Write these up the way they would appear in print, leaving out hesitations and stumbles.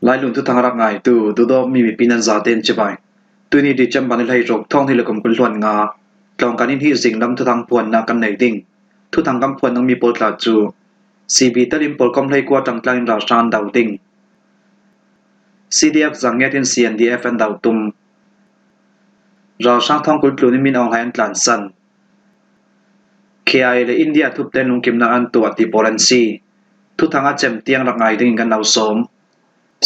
ลายลุนทุทางรักง่ายตูดอมีปีนันซาเตนจิบายตัวนี้ดิจำบันให้รกท่องที่ละกมกุลล้วนงาลองกันที่สิ่งลำทุทางพวนนากันในดิ่งทุทางกำพวนต้องมีโปรตลาจูCB ตลิมโปรกมให้กว่าจังกลางราชานดาวดิ่ง CDF จังเงติน CNDF อันดาวตุมราชานท่องกุลลุนมินเอาให้อันตลันสัน KI และอินเดียทุบเต้นลงกิมนาอันตัวติโปแลนซีทุทางอาเจมเตียงรักง่ายดิ่งกันดาวสม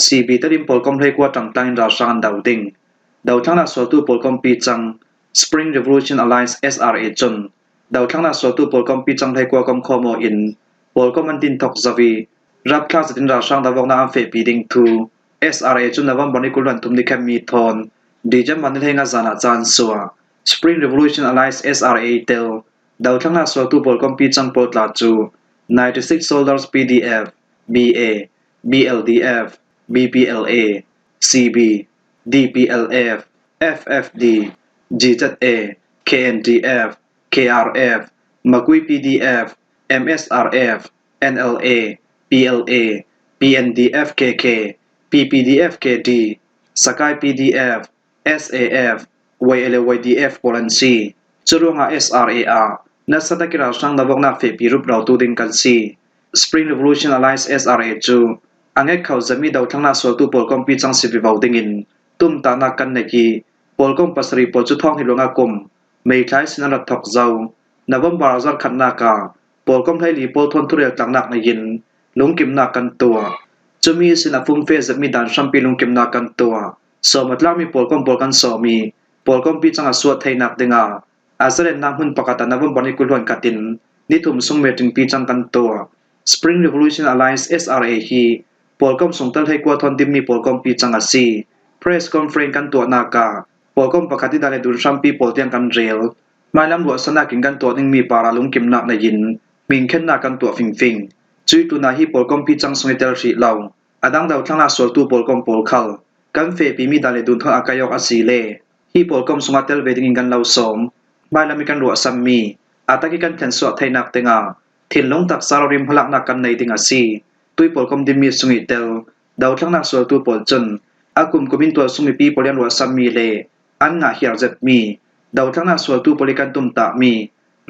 CB ตลิมโปรกมให้กว่าจังกลางราชานดาวดิ่งดาวทั้งนักสู้ตู้โปรกมปีจัง Spring Revolution Alliance SRA จนดาวทั้งนักสู้ตู้โปรกมปีจังให้กว่ากมคอมอินโปรกมมันดินทอกซาวีรับคลาสตินราชานดาวนาอันเฟปีดิ่งทู SRA จนดาวบันนิกุลันทุมดิแคมมีทอนดีจัมบันให้งาจานาจานสัว Spring Revolution Alliance SRA เตลดาวทั้งนักสู้ตู้โปรกมปีจังโปรตลาจู96 Soldiers PDF BA BLDF BPLA CB DPLF FFD GZA KNDF KRF Magui PDF MSRF NLA PLA PNDF KK PPDF KD Sakai PDF SAF YLYDF Polansi จรวง SRAR นัสตะกิราช่างดาวนักเฟปีรูปเราตูดิงกันซี Spring Revolution Alliance SRA จูอังเอกเขาจะมีดาวทั้งนักสู้ตู้โปรกมปีจังสิบวิวดิ่งอินตุ้มตานักกันในกีโปรกมปัสรีโปรจุท่องให้ลงอากมไม่คล้ายสินรัตถกเจ้านวมบาราซัดขันนากาโปรกมไทยลีโปรทนทุเรียกต่างนักในยินลุงกิมนากันตัวจะมีสินาฟุมเฟสมีด่านชัมปีลุงกิมนากันตัวสมัตลามีโปรกมกันสอมีโปรกมปีจังอาสวดไทยนักเดงาอาเซเรนนามหุ่นปกตินวมบานิกุลวนกัตินนิทุมสมเมติงปีจังกันตัว Spring Revolution Alliance SRA ฮีโปรกมส่งตั้งให้กว่าทนดิมมีโปรกมปีจังอาซี Press Conference กันตัวนากาโปรกมปกติดาเลดูชัมปีโปรเตียงกันเรลไม่ลำดัวสนากินกันตัวนึงมีปาราลุงกิมนักในยินมิงเข็นนากันตัวฟิงจุยตุนาฮีโปรกมปีจังสงเตลชีเหล่าอดังดาวทั้งนาสวตูโปรกมโปรคัลกันเฟปีมีดาเลดูทางอากายอกอาซีเลฮีโปรกมสงเตลเวดิงกันเหล่าสมไม่ลำมีกันรัวซัมมีอาตากิกันแทนสวดไทยนักเตงาถิ่นลงตักสารริมพลักนักกันในติงอาซีตุยโปรกมดิมีสงเตลดาวทั้งนักสวตูโปรจนอากุมกุมินตัวสุมิปีโปรเลียนรัวซัมมีเลอันงาเฮียร์เจ็ดมีดาวทั้งนักสวตูโปริกันตุมตามี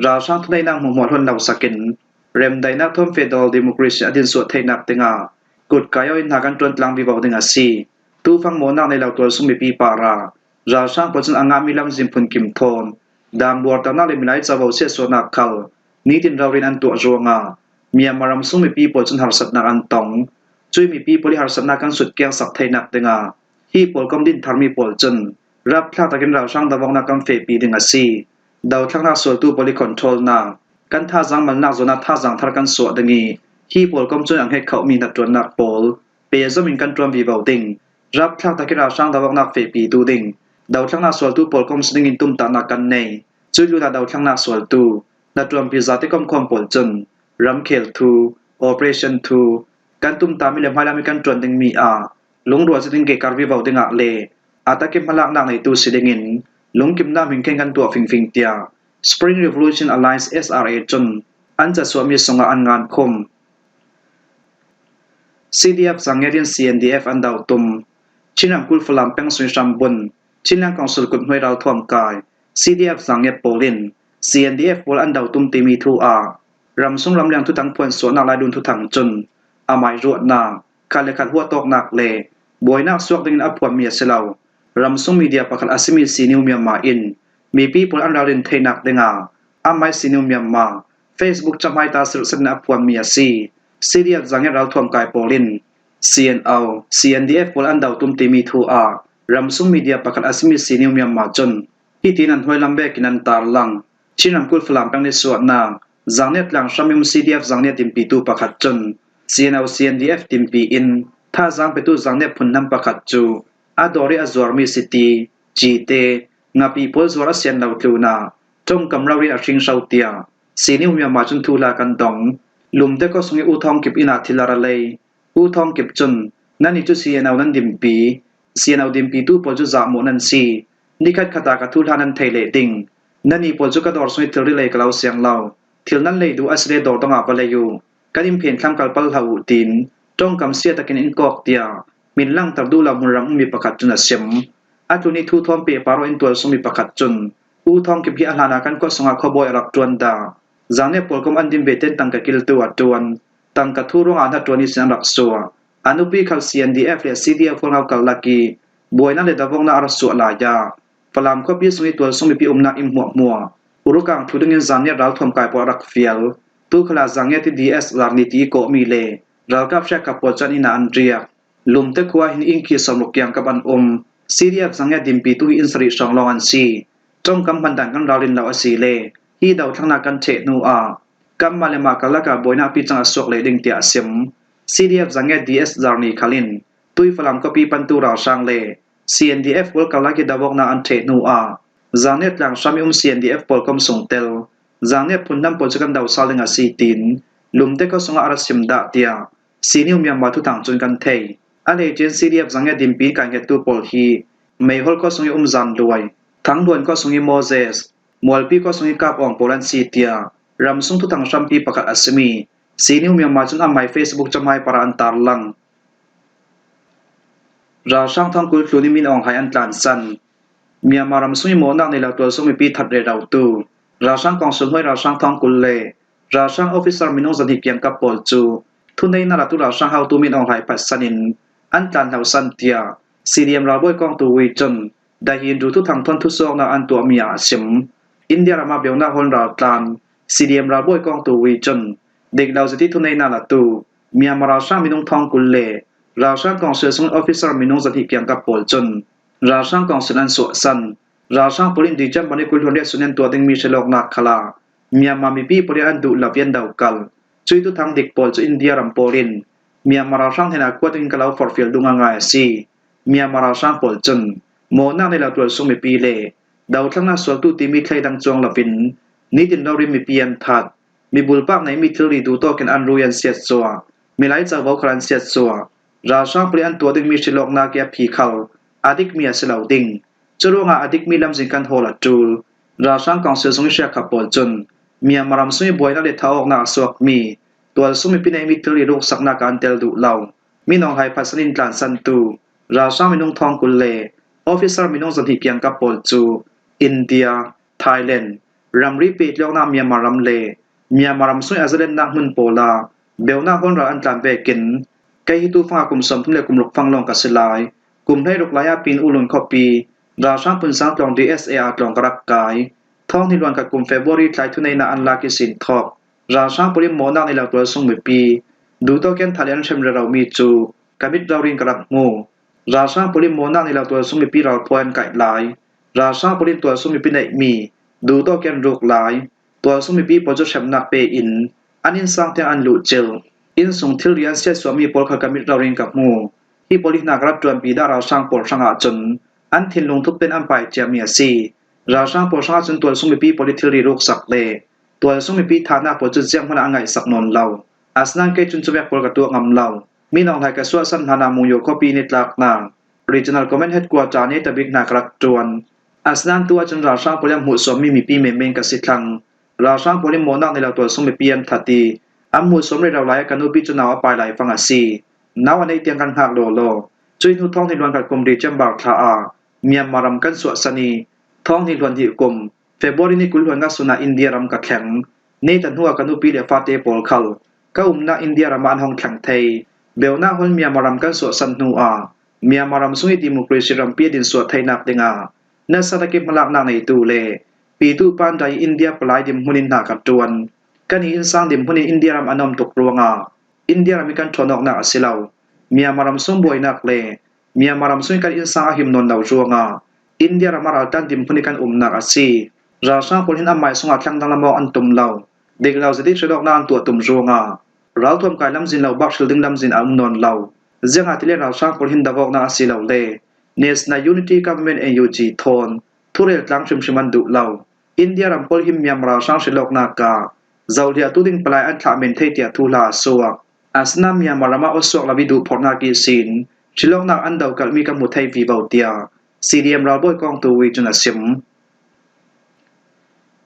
ราชาทุนได้นางหมวดหุ่นเหล่าสกินเรมได้นักทอมเฟดอลเดโมคราซีอดินสวดไทยนักเตงากุดกายอินหากันตรวนกลางวิวาวติงอาซีตูฟังโมนักในเหล่าตัวสุมิปีปาราราชาปจนอ่างามิลำซิมพุนกิมทอนดามบัวตานาเลมิไลซาวเซสวนักคัลนี้ตินเราเรียนอันตัวจวงาเมียมารำสุมิปีปจนหารสัตนักอันตองจุยมีปีปริหารสัตนักกันสุดเกียงสักไทยนักเตงาฮีปอลกอมดินทาร์มีปอลจนรับพลาดกันเราช่างดาวนักกันเฟปีดิงอาซีดาวทั้งนักสวดตู้บริคอนโทรลนากันท่าจังมันนักจนักท่าจังทาร์กันสวดดังนี้ฮีปอลกอมจนอังให้เขามีนัดจวนนักปอลเปย์จะมีกันจวนวิวาวดิงรับพลาดกันเราช่างดาวนักเฟปีดูดิงดาวทั้งนักสวดตู้ปอลกอมสดิงินตุ้มตานักกันในจุดลุนาดาวทั้งนักสวดตู้นัดจวนพิจารณาที่กอมความปอลจนรัมเคลทูโอเปอเรชั่นทูกันตุ้มตามิเลมให้เรามีกันจวนดิงมีลงรัวจะดิงเกการวิวาวดิงอะเลอาตาเก็บพลังนักในตู้สิดิงินลงกิมนามิงเข่งกันตัวฟิงเตีย Spring Revolution Alliance SRA จนอันจะสวมีสงอันงานคม CDF สังเกติน CNDF อันดาวตุมชินังกุลฟลามเป็งสุยชัมบุนชินังกองสุลกุลห้วยเราท่วมกาย CDF สังเกตโปลิน CNDF โปลอันดาวตุมตีมีทูรำส่งลำเลียงทุตังพวนสวนนักลายดุนทุตังจนอาไมรวดนาคาเลขัดหัวตกนักเลบวยนักสวกดินอัพวามีเสลารำส่งมีเดียประคัดอาซิมิซีนิวเมียมาอินมีปีปอลอันดาวดินเทนักเดงาอาไมซีนิวเมียมา Facebook จำให้ตาสืบสนับพวามีซีเดียจังเงเราท่วมกายโปลิน CNO CNDF โปลอันดาวตุมตีมีทูรำส่งมีเดียประคัดอาซิมิซีนิวเมียมาจนที่ที่นั้นห้วยลำเบกินันตาลังชินังกุลฟลามเป็งในสวนนาจังเน็ตหลังชมิม CDF จังเน็ตติมปีตูประคัดจน CNO CNDF ติมปีอินถ้าจังไปตูจังเน็ตพุนนำประคัดจูอาดอริอาจวร์มีซิตี้จีเตงาปีโพลสวรเซียนลาวตูนาจงกำเราเรียกชิงเซาเตียซีนิวเมียมาจนทูลากันดองลุมเด็กก็สงอูทองเก็บอินาทิลาระเลยอูทองเก็บจนนั่นนี่จุซีเอานั้นดิมปีซีเอาดิมปีตูโพลจุจาโมนันซีนิคัดขตากระทูลานันไทเลดิงนั่นนี่โพลจุกระดอร์สงทิลริเลยกล่าวเสียงเราทิลนั้นเลยดูอัสเรดอร์ต้องอาบเลยอยู่กันอิมเพนคำกัลปัลหาอูตินจงกำเสียตะกินอินกอกเตีย มินลังตับดูลามุนรังมีประคัดจุนเสียมอาจุนีทูทอมเปปารออินตัวสมีประคัดจุนอูทอมกิพิอาลานากันก็สงาขบอยรักจวนดาจางเนปอลกอมอันดิมเบเตนตังกะกิลตัวจวนตังกะทูรงอานาจวนิสันรักสัวอนุปีคัล CNDF และ CDF ฟงเอากัลลักีบวยนั่นเลยดาวงนาอรสุลายาฟลามก็ปีสมีตัวสมีปีนาอิมหัวมัวอุรุกังทุดึงจางเนราวทอมกายปอรักเฟียลตูขลาจางเนติ DS ลารนิตีโกมีเลราวกับแชกกับปอจันอินาอันเรียลุมเตกัวหินอิงคีสมลุกยังกับอันCDF สังเกตดิมปีตุอินสริชองลองอันซีจงกำพันดันกันราวลินลาวอสีเลฮีดาวทั้งนักกันเชนูอากำมาเลมากะละกะบอยนาปีจังอสวกเลดิงเตียเสียม CDF สังเกต DS จารนีคาลินตุยฟลามก็ปีปันตูราวช่างเล CNDF วอลกะละกิดาวกนาอันเชนูอาจางเนตหลังชามิCNDF ปอลกอมส่งเตลจางเนตพุนน้ำปอลจักันดาวซาเลงอสีตินลุมเตก็สงอารัสิมดาเตียซีนิวมียมาทุตังจุนกันเทอันเอเจน CDF สังเกตดิมปีการเกตูปอลฮีไม่ฮอลก็ส่งยจันด้วยทั้งดวนก็ส่งยโมเสสมัวลปีก็ส่งยกาบอองโปแลนซีเตียรำส่งทุกทางชัมปีประกาศอัศมีซีนิวมีมาจนอันไม่เฟซบุ๊กจะไม่ปราอันตารลังราช่างทางกุลคลูนิมินอองไฮอันตานซันมีมารำส่งยโมนักในเหล่าตัวส่งมีปีทัดเรดาวตูราช่างกองสุนห้วยราช่างทางกุลเลราช่างออฟฟิเซอร์มินองสันติเกียงกับปอลจูทุนในนาราตุราช่างเฮาตูมินอองไฮปัสซันินอันตานเฮาซันเตียCDM ราบอยกองตัววิจนได้ยินดูทุกทางทนทุสอกนาอันตัวมีอาชิมอินเดียรามาเบียวนาฮอนราตาน CDM ราบอยกองตัววิจนเด็กดาวสติทุนในนาลาตูมีอามาราช่างมินงทองกุลเลราช่างกองเสือส่งออฟฟิเซอร์มินงสติเกียงกับปอลจนราช่างกองสุนันสวสันราช่างปุรินดิจัมบันิกุลฮอนเดสุนันตัวดึงมีเชลอกนักขลามีอามามีปีปุริอันดุลาเวียนดาวกัลช่วยทุกทางเด็กปอลจอินเดียรัมปอรินมีอามาราช่างเทนักกวาดินกลาวฟอร์ฟิลดุงง่ายซีมีอามาราช่างปอลจนโมนาในเหล่าตัวส่งมีปีเล่ดาวทั้งนั้นส่วนตู้ที่มีใครดังจวงละฟินนี่ดินเราริมีเปียนทัดมีบุลปากในมีทรีดูโตกันอันรูยันเสียสัวมีหลายเจ้าวัครันเสียสัวราช่างเปลี่ยนตัวดึงมีชิลอกนาเกียผีเขาอาดิกมีอาเสลาวดิงจะรู้ว่าอาดิกมีลำสิงกันโฮลัดจูลราช่างกองเสือส่งเชียขับปอลจนมีอามารำส่งบวยนักเด็ดท้าออกนาสวกมีตัวส่งมีปีในมีทรีลูกสักนาการเตลดุเหล่ามีน้องไฮพัสนินกลานสันตูราช่างมินงทองกุลเลออฟฟิเซอร์มินงสันติเกียงกับปอลจูอินเดียไทยแลนด์รัมรีปีเลียวนามีมารำเลมีมารำส่งอาเซเลนนักมุนโปลาเบลนาคนเราอันตานเวกินไกฮิตูฟังกุมสมทุนเลกุมลุกฟังลงกัสลายกุมให้ลุกลายปีนอุลุนคอปีราช่างปุนสังตรอง DSAR ตรองกรักกายท้องที่ลวนกับกุมเฟบรุรีไทยทุนในนาอันลากิสินทอกราช่างปุริมโมนาในเหล่าตัวส่งมือปีดูโตเกนทะเลนเชมเรามีจูกามิดเรารินกรักงูราช่างปุริมโมนาในเหล่าตัวส่งมือปีเราพวนไก่ลายราช่างปุริมตัวส่งมือปีในมีดูโตเกนรุกลายตัวส่งมือปีปอจุเชมนักเปอินอันอินสังเทียนอันลุเจลอินส่งทิลเรียนเสียสวมีปอลขกามิดเรารินกับงูที่ปอลินักรับจวนปีดาราช่างปอลช่างอาจนอันทินลงทุกเป็นอันไปเจียมีซีราช่างปอลช่างอาจนตัวส่งมือปีปอลิทิลรีรุกสักเลตัวส่งมือปีฐานะปอจุเจียงพนักงานสักนนเราอาสนังเกจุนจะแวกปอลกับตัวงำเรามีน้องไทยกระสวสันธนามุงโยคปีนิตลักนาง Regional Command Headquarter ในตะบิกนากรักจวนอาสนังตัวจนราช่างปอลิมหุสวมีมีปีเมเมงกสิทลังราช่างปอลิมโมนักในเหล่าตัวส่งมือปีอันทัดดีอัมหุสวมในเราไล่กันอุบิจนาวไปไหลฟังอาซีนาวันในเตียงกันหักโลโลจุยนุท้องในลวนกับกรมดีจัมบากทาอาเมียมารำกันสวสนีท้องในลวนที่กรมเฟบรุรีนี่กุลลวนกัสุนาอินเดียรำกัดแข็งในตันหัวกันอุบิเลฟาเตปอลคัลก็นาอินเดียรำอันห้องแข็งไทยเบลนาฮอนเมียมารำกันสวสันนูอาเมียมารำสุยดิโมคราซีรำเปียดินสวไทยนักเดงาเนสตะเก็บมลักนักในตูเลปีตูปานไดอินเดียปลายดิมหุนินนากัดจวนกันอินสังดิมหุนินอินเดียรำอันอมตกรวงอาอินเดียรำมีกันชนอกนักอสิลาวเมียมารำส่งบวยนักเลเมียมารำสุยกันอินสังหิมนนดาวจวงอาอินเดียรำมาราตันดิมหุนิกันนักอซีราช่างพลหินอัมไมสงอาทั้งดังละมออันตุมเหล่าเด็กเราจะได้ชดอกนานตัวตุมจวงอาเราทวมกายลำจินเหล่าบักชิลดึงลำจินอัมนนเหล่าเจ้าหน้าที่เราช่างพลหินดาวอกนักอซีเหล่าเล่National Unity Government NUG ทนทุเรศหลังชุมชมันดุเหล่าอินเดียรำพลหิมยามราช่างชิลอกนากาเจ้าเดียตุดิงปลายอันทาเมนเทเตียทุลาสวกอาสนามยามรามาอสวกลาวิดูพอนากีสินชิลอกนักอันดาวกัลมีกมุทัยวีบาวเตีย CDM ราบอยกองตัววิจุนสิม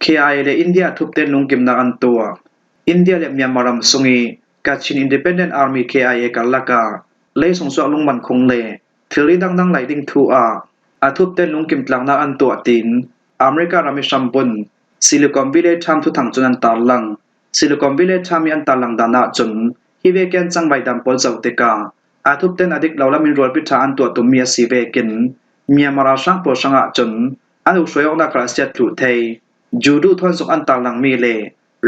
KIA และอินเดียทุบเต้นลงกิมนักอันตัวอินเดียและเมียนมารำสุงีกัดชิน Independent Army KIA กัลลักา le song so lung man khong le thili dang dang lai ding thu a thup ten lung kim tlang na an to tin America rami shampun Silicon Valley tham thu thang chunan tar lang Silicon Valley tham yan tar lang dana chun hi ve ken chang bai dam pol zau te ka a thup ten adik lawlamin rol pi tha an to tum mia si ve kin Myanmar sang po sanga chun anu shroyok na kra sia thu thei judu thon sok an tar lang mi le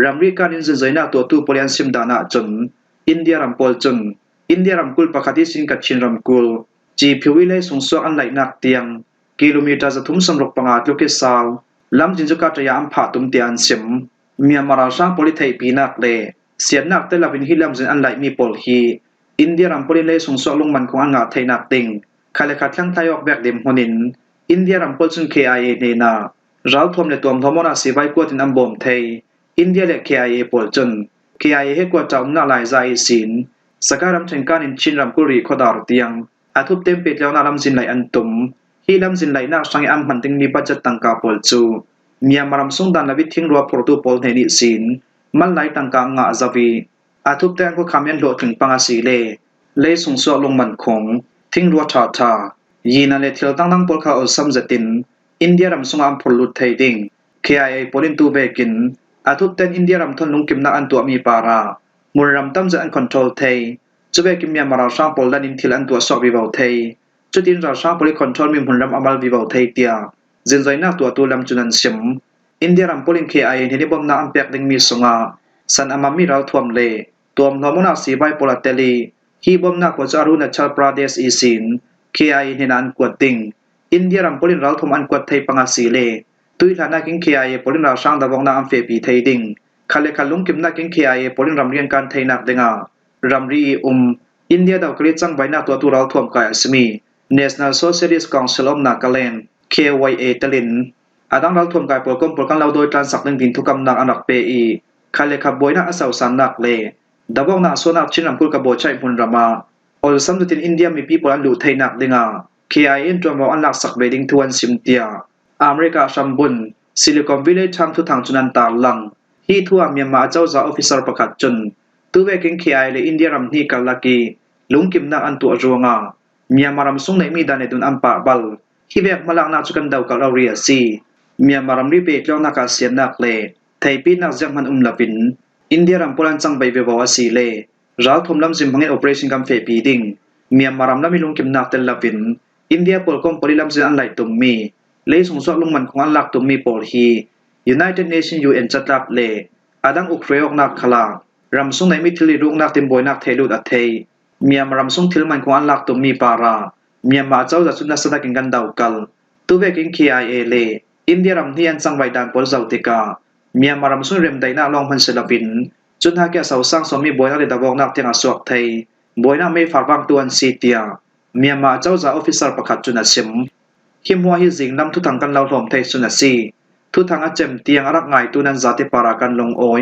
ramri kanin zaina to tu polian sim dana chun India ram pol chun India ram kul pakhati sin ka chin ram kul chi phiwi le sungso an lai nak tiang kilometer za thum samrok panga tloke saw lam jinjuka taya am pha tum tian sim Myanmar sang poli thei pinak le sian nak te lavin hilam jin an lai mi pol hi India ram poli le sungso lung man khong an nga thei nak ting khale kha thlang thayok bek dim honin India ram pol chun KIA ne na ral thom le tom thomona sibai ko tin am bom thei India le KIA pol chun KIA he ko chaum na lai zai sin sakaram thengkan in chin ram kuri khodar tiang athup tem pe tlauna lam jin lai an tum hi lam jin lai na sangi am hanting mi budget tangka pol chu Myanmar sung dan labi thing ro portu pol ne ni sin mal lai tangka nga zawi athup ten ko khamen lo thing panga si le sung so long man khong thing ro tha yina le thil tang dang pol kha ol sam zatin India ram sung am pholut thei ding KIA polin tu vekin athup ten India ram thon lung kim na an tu mi para mur ram tam za an control thei chube kim Myanmar sang pol dan in thil an tu so bi bau thei chutin ra sang poli control mi mun ram amal bi bau thei tia jin zaina tu lam chunan sim India ram polin KIA ni bom na am pek ding mi sunga san amami raw thuam le tom nomona si bai pola teli hi bom na ko Arunachal Pradesh isin KIA ni nan kwating India ram polin raw thum an kwat thei panga si le tui thana king KIA polin ra sang da bong na am fe pi thei ding khale khalung kim na king KIA polin ram rian kan thei nak denga ramri India daw kri chang baina tu raw thum ka asmi National Socialist Council of Nagaland KYA talin adang raw thum kai polkom polkan law doi tlan sak ning din thukam nak anak pe i khale kha boina asaw san nak le dabong na so nak chinam kul ka bo chai mun rama ol samdutin India mi people an lu thei nak denga KIA trom an lak sak beding tuan simtia America shambun Silicon Valley tham thu thang chunan tar lang hi thua Myanmar chawza officer pakhat chun tuwe king KIA le India ram ni kalaki lungkim na an tu ronga Myanmar ram sung nei mi dane dun ampa bal hi vek malak na chukan daw ka ria si Myanmar ram ri pe tlong na ka sian nak le thaipi nak jam han lapin India ram polan chang bai bewa si le ral thom lam jim bangin operation kam fe pi ding Myanmar ram lami lungkim nak tel lapin India polkom polilam jin an lai tum mi le sung so lung man khong an lak tum mi pol hi United Nations UN chatlap le adang ukreok nak khala ram sung nei mi thili rung nak tim boy nak thelut a thei Myanmar ram sung thil man khong an lak tum mi para Myanmar chawza chuna sada king gan daw kal tu ve king KIA le India ram hian chang bai dan pol zau tika Myanmar ram sung rem daina long han selapin chun ha kya saw sang so mi boy na le dawok nak tenga suak thei boy na me farwang tuan sitia Myanmar chawza officer pakhat chuna sim himwa hi jing nam thu thang kan law hlom thei chuna si thu thang a chem tiang arak ngai tunan zate para kan long oi